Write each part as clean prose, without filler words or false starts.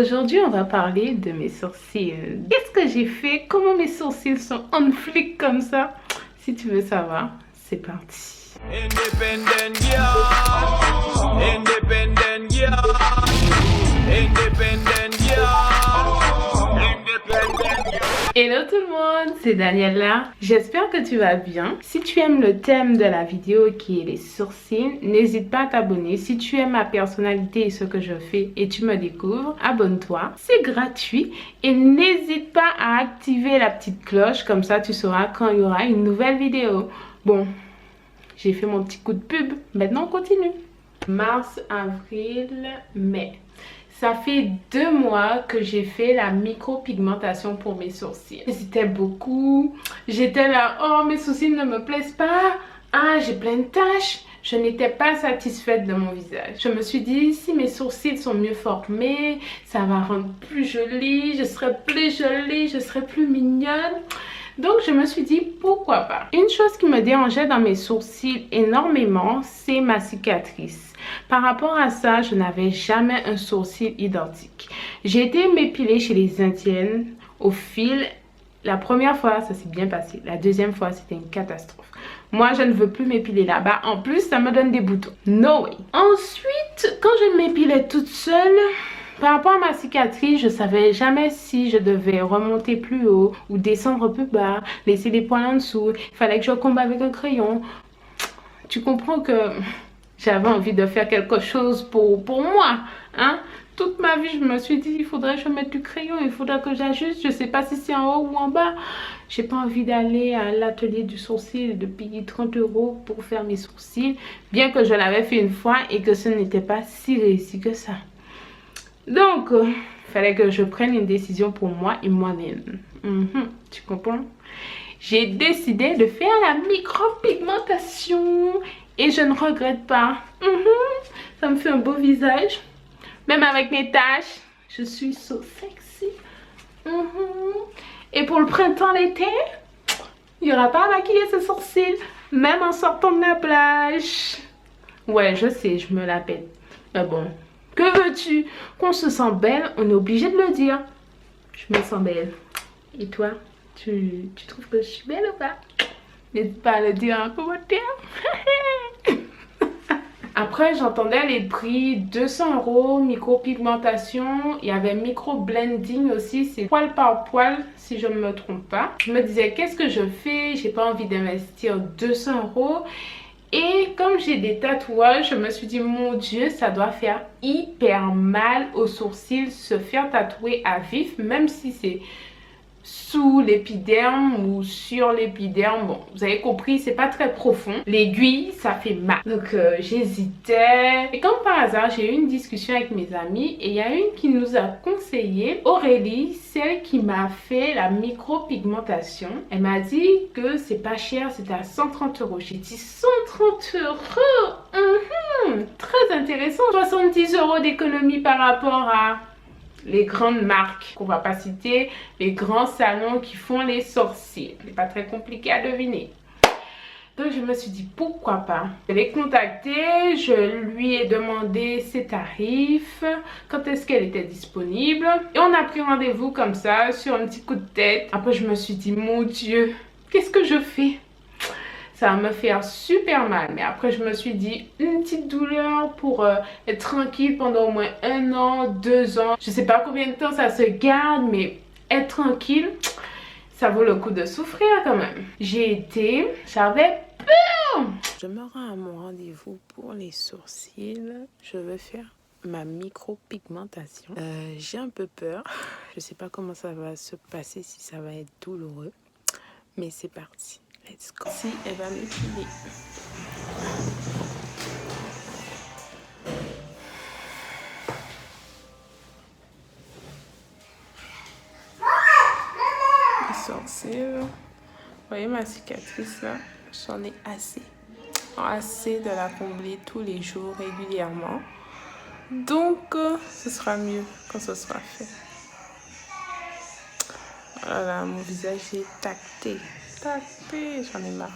Aujourd'hui, on va parler de mes sourcils. Qu'est-ce que j'ai fait? Comment mes sourcils sont on flic comme ça? Si tu veux savoir, c'est parti. Independent girl, independent girl, independent girl, independent girl. Hello tout le monde, c'est Daniela. J'espère que tu vas bien. Si tu aimes le thème de la vidéo qui est les sourcils, n'hésite pas à t'abonner. Si tu aimes ma personnalité et ce que je fais et tu me découvres, abonne-toi. C'est gratuit et n'hésite pas à activer la petite cloche, comme ça tu sauras quand il y aura une nouvelle vidéo. Bon, j'ai fait mon petit coup de pub, maintenant on continue. Mars, avril, mai. Ça fait 2 mois que j'ai fait la micropigmentation pour mes sourcils. J'hésitais beaucoup. J'étais là, oh mes sourcils ne me plaisent pas. Ah, j'ai plein de taches. Je n'étais pas satisfaite de mon visage. Je me suis dit, si mes sourcils sont mieux formés, ça va rendre plus joli. Je serai plus jolie, je serai plus mignonne. Donc je me suis dit pourquoi pas. Une chose qui me dérangeait dans mes sourcils énormément, c'est ma cicatrice. Par rapport à ça, je n'avais jamais un sourcil identique. J'ai été m'épiler chez les Indiennes au fil. La première fois, ça s'est bien passé. La deuxième fois, c'était une catastrophe. Moi, je ne veux plus m'épiler là-bas. En plus, ça me donne des boutons. No way. Ensuite, quand je m'épilais toute seule, par rapport à ma cicatrice, je savais jamais si je devais remonter plus haut ou descendre plus bas, laisser des poils en dessous. Il fallait que je combatte avec un crayon. Tu comprends que j'avais envie de faire quelque chose pour moi, hein? Toute ma vie, je me suis dit, il faudrait que je mette du crayon, il faudrait que j'ajuste. Je sais pas si c'est en haut ou en bas. J'ai pas envie d'aller à l'atelier du sourcil, de payer 30 € pour faire mes sourcils. Bien que je l'avais fait une fois et que ce n'était pas si réussi que ça. Donc, il fallait que je prenne une décision pour moi et moi-même. Tu comprends? J'ai décidé de faire la micropigmentation et je ne regrette pas. Ça me fait un beau visage. Même avec mes taches, je suis so sexy. Et pour le printemps, l'été, il n'y aura pas à maquiller ses sourcils, même en sortant de la plage. Ouais, je sais, je me la pète. Mais bon. Que veux-tu? Qu'on se sent belle, on est obligé de le dire. Je me sens belle. Et toi, tu trouves que je suis belle ou pas? N'hésite pas à le dire en commentaire. Après, j'entendais les prix 200 € micropigmentation. Il y avait micro-blending aussi. C'est poil par poil, si je ne me trompe pas. Je me disais, qu'est-ce que je fais? J'ai pas envie d'investir 200 €. Et comme j'ai des tatouages, je me suis dit, mon Dieu, ça doit faire hyper mal aux sourcils se faire tatouer à vif, même si c'est sous l'épiderme ou sur l'épiderme. Bon, vous avez compris, c'est pas très profond. L'aiguille, ça fait mal. Donc, j'hésitais. Et comme par hasard, j'ai eu une discussion avec mes amis et il y a une qui nous a conseillé, Aurélie, celle qui m'a fait la micropigmentation. Elle m'a dit que c'est pas cher, c'était à 130 €. J'ai dit 130 €. Très intéressant. 70 € d'économie par rapport à les grandes marques qu'on va pas citer, les grands salons qui font les sourcils. C'est pas très compliqué à deviner. Donc je me suis dit pourquoi pas. Je l'ai contactée, je lui ai demandé ses tarifs, quand est-ce qu'elle était disponible. Et on a pris rendez-vous comme ça, sur un petit coup de tête. Après je me suis dit mon Dieu, qu'est-ce que je fais? Ça va me faire super mal. Mais après, je me suis dit, une petite douleur pour être tranquille pendant au moins 1 an, 2 ans. Je sais pas combien de temps ça se garde, mais être tranquille, ça vaut le coup de souffrir quand même. J'ai été, j'avais peur. Je me rends à mon rendez-vous pour les sourcils. Je veux faire ma micropigmentation. J'ai un peu peur. Je sais pas comment ça va se passer, si ça va être douloureux. Mais c'est parti. Let's go. Si elle va m'épiler. Les sourcils. Vous voyez ma cicatrice là? J'en ai assez. Assez de la combler tous les jours régulièrement. Donc, ce sera mieux quand ce sera fait. Voilà, mon visage est tacté. J'en ai marre.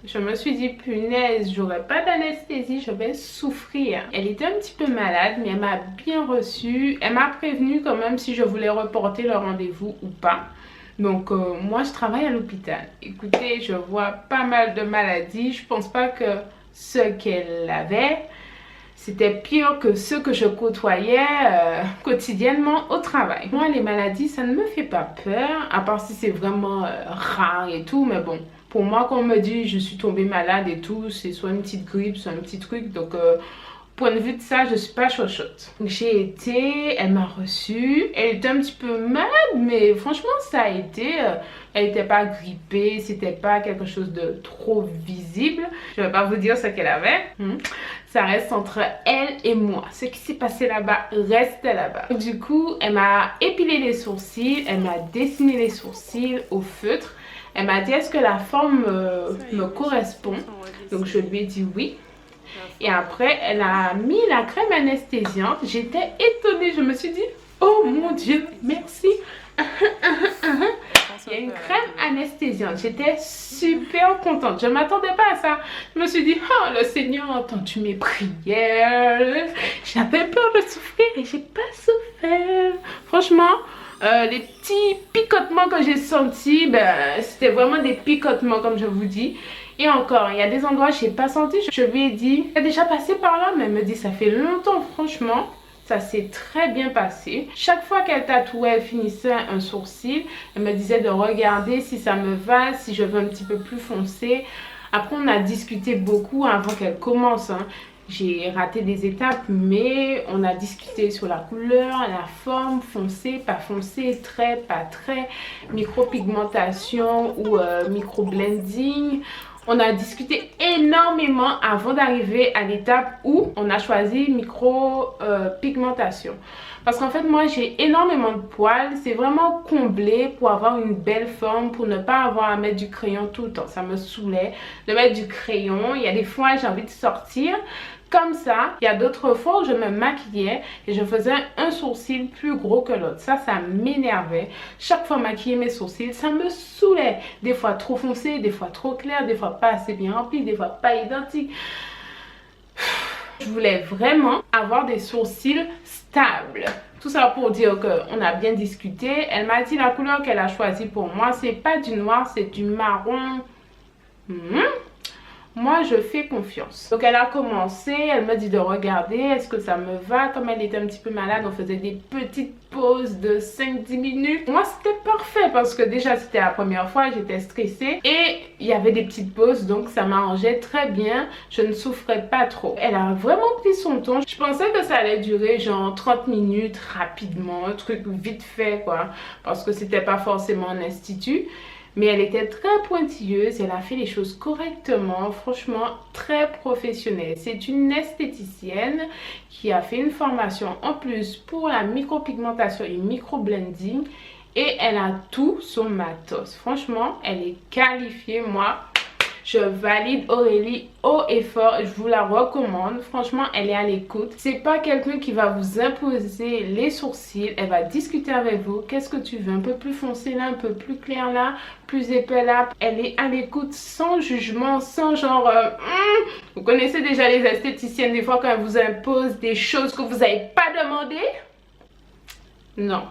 Je me suis dit, punaise, j'aurais pas d'anesthésie, je vais souffrir. Elle était un petit peu malade, mais elle m'a bien reçue. Elle m'a prévenu quand même si je voulais reporter le rendez-vous ou pas. Donc moi je travaille à l'hôpital. Écoutez, je vois pas mal de maladies. Je pense pas que ce qu'elle avait, c'était pire que ceux que je côtoyais quotidiennement au travail. Moi les maladies ça ne me fait pas peur, à part si c'est vraiment rare et tout. Mais bon, pour moi quand on me dit je suis tombée malade et tout, c'est soit une petite grippe, soit un petit truc. Donc point de vue de ça, je suis pas chochotte. J'ai été, elle m'a reçue. Elle était un petit peu malade, mais franchement, ça a été. Elle n'était pas grippée, c'était pas quelque chose de trop visible. Je vais pas vous dire ce qu'elle avait. Ça reste entre elle et moi. Ce qui s'est passé là-bas reste là-bas. Du coup, elle m'a épilé les sourcils, elle m'a dessiné les sourcils au feutre. Elle m'a dit est-ce que la forme me correspond? Donc je lui ai dit oui. Et après, elle a mis la crème anesthésiante. J'étais étonnée. Je me suis dit, oh mon Dieu, merci. Il y a une crème anesthésiante. J'étais super contente. Je ne m'attendais pas à ça. Je me suis dit, oh, le Seigneur a entendu mes prières. J'avais peur de souffrir et j'ai pas souffert. Franchement, les petits picotements que j'ai sentis, c'était vraiment des picotements comme je vous dis. Et encore, il y a des endroits que je n'ai pas senti. Je lui ai dit, tu es déjà passé par là? Mais elle me dit, ça fait longtemps, franchement. Ça s'est très bien passé. Chaque fois qu'elle tatouait, elle finissait un sourcil. Elle me disait de regarder si ça me va, si je veux un petit peu plus foncé. Après, on a discuté beaucoup avant qu'elle commence. J'ai raté des étapes, mais on a discuté sur la couleur, la forme, foncé, pas foncé, trait, pas trait, micropigmentation ou micro-blending. On a discuté énormément avant d'arriver à l'étape où on a choisi micro-pigmentation. Parce qu'en fait, moi, j'ai énormément de poils. C'est vraiment comblé pour avoir une belle forme, pour ne pas avoir à mettre du crayon tout le temps. Ça me saoulait de mettre du crayon. Il y a des fois, j'ai envie de sortir comme ça. Il y a d'autres fois où je me maquillais et je faisais un sourcil plus gros que l'autre. Ça m'énervait. Chaque fois maquiller mes sourcils, ça me saoulait. Des fois trop foncé, des fois trop clair, des fois pas assez bien rempli, des fois pas identique. Je voulais vraiment avoir des sourcils stables. Tout ça pour dire qu'on a bien discuté. Elle m'a dit la couleur qu'elle a choisie pour moi, c'est pas du noir, c'est du marron. Moi, je fais confiance. Donc, elle a commencé, elle m'a dit de regarder, est-ce que ça me va? Comme elle était un petit peu malade, on faisait des petites pauses de 5-10 minutes. Moi, c'était parfait parce que déjà, c'était la première fois, j'étais stressée. Et il y avait des petites pauses, donc ça m'arrangeait très bien. Je ne souffrais pas trop. Elle a vraiment pris son temps. Je pensais que ça allait durer genre 30 minutes rapidement, un truc vite fait, quoi. Parce que c'était pas forcément un institut. Mais elle était très pointilleuse, elle a fait les choses correctement, franchement très professionnelle. C'est une esthéticienne qui a fait une formation en plus pour la micropigmentation et microblending. Et elle a tout son matos. Franchement, elle est qualifiée. Moi, je valide Aurélie haut et fort. Je vous la recommande. Franchement, elle est à l'écoute. C'est pas quelqu'un qui va vous imposer les sourcils. Elle va discuter avec vous. Qu'est-ce que tu veux? Un peu plus foncé là, un peu plus clair là, plus épais là. Elle est à l'écoute sans jugement, sans genre... Vous connaissez déjà les esthéticiennes des fois quand elles vous imposent des choses que vous n'avez pas demandé? Non.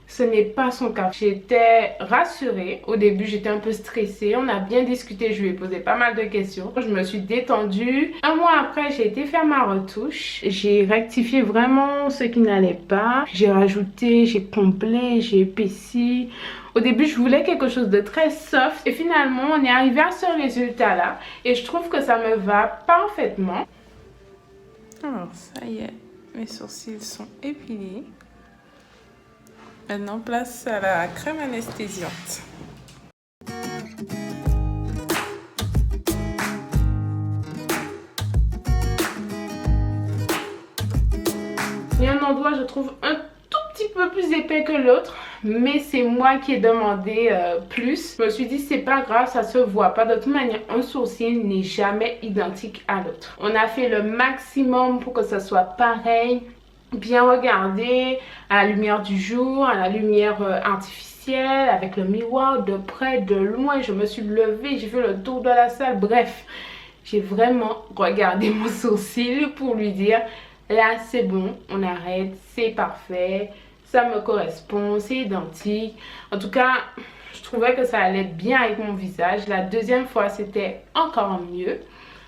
Ce n'est pas son cas. J'étais rassurée. Au début, j'étais un peu stressée. On a bien discuté. Je lui ai posé pas mal de questions. Je me suis détendue. Un mois après, j'ai été faire ma retouche. J'ai rectifié vraiment ce qui n'allait pas. J'ai rajouté, j'ai comblé, j'ai épaissi. Au début, je voulais quelque chose de très soft. Et finalement, on est arrivé à ce résultat-là. Et je trouve que ça me va parfaitement. Alors, ça y est. Mes sourcils sont épilés. Maintenant, place à la crème anesthésiante. Il y a un endroit, je trouve, un tout petit peu plus épais que l'autre. Mais c'est moi qui ai demandé plus. Je me suis dit, c'est pas grave, ça se voit pas. De toute manière, un sourcil n'est jamais identique à l'autre. On a fait le maximum pour que ça soit pareil. Bien regarder à la lumière du jour, à la lumière artificielle. artificielle avec le miroir de près, de loin. Je me suis levée, j'ai fait le tour de la salle. Bref, j'ai vraiment regardé mon sourcil pour lui dire là c'est bon, on arrête, c'est parfait, ça me correspond, c'est identique. En tout cas, je trouvais que ça allait bien avec mon visage. La deuxième fois, c'était encore mieux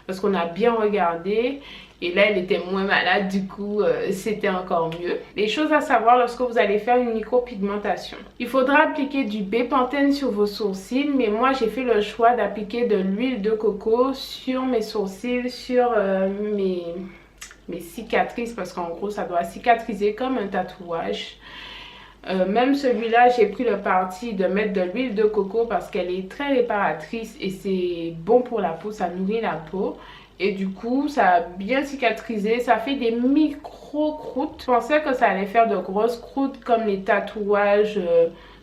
parce qu'on a bien regardé. Et là, elle était moins malade, du coup, c'était encore mieux. Les choses à savoir lorsque vous allez faire une micropigmentation. Il faudra appliquer du Bepanthen sur vos sourcils, mais moi, j'ai fait le choix d'appliquer de l'huile de coco sur mes sourcils, sur mes cicatrices, parce qu'en gros, ça doit cicatriser comme un tatouage. Même celui-là, j'ai pris le parti de mettre de l'huile de coco parce qu'elle est très réparatrice et c'est bon pour la peau, ça nourrit la peau. Et du coup, ça a bien cicatrisé, ça fait des micro-croûtes. Je pensais que ça allait faire de grosses croûtes comme les tatouages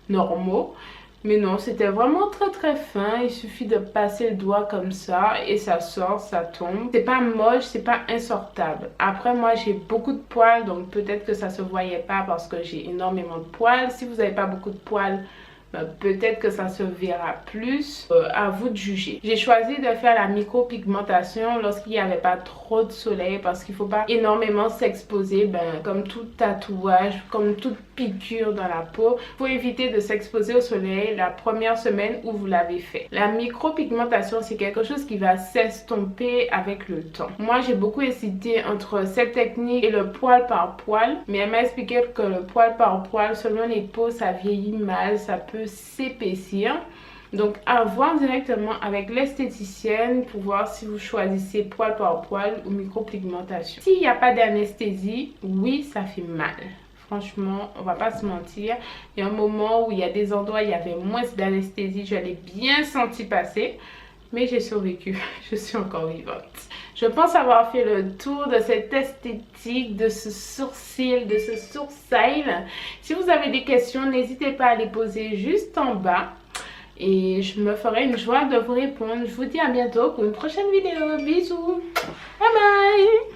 normaux. Mais non, c'était vraiment très fin. Il suffit de passer le doigt comme ça et ça sort, ça tombe. C'est pas moche, c'est pas insortable. Après, moi, j'ai beaucoup de poils, donc peut-être que ça se voyait pas parce que j'ai énormément de poils. Si vous n'avez pas beaucoup de poils, peut-être que ça se verra plus, à vous de juger. J'ai choisi de faire la micropigmentation lorsqu'il n'y avait pas trop de soleil parce qu'il ne faut pas énormément s'exposer, comme tout tatouage, comme toute piqûre dans la peau. Il faut éviter de s'exposer au soleil la première semaine où vous l'avez fait. La micropigmentation, c'est quelque chose qui va s'estomper avec le temps. Moi, j'ai beaucoup hésité entre cette technique et le poil par poil, mais elle m'a expliqué que le poil par poil, selon les peaux, ça vieillit mal, ça peut s'épaissir. Donc à voir directement avec l'esthéticienne pour voir si vous choisissez poil par poil ou micropigmentation. S'il n'y a pas d'anesthésie, oui, ça fait mal. Franchement, on va pas se mentir. Il y a un moment où il y a des endroits où il y avait moins d'anesthésie, je l'ai bien senti passer. Mais j'ai survécu, je suis encore vivante. Je pense avoir fait le tour de cette esthétique, de ce sourcil, de ce sourcil. Si vous avez des questions, n'hésitez pas à les poser juste en bas. Et je me ferai une joie de vous répondre. Je vous dis à bientôt pour une prochaine vidéo. Bisous. Bye bye.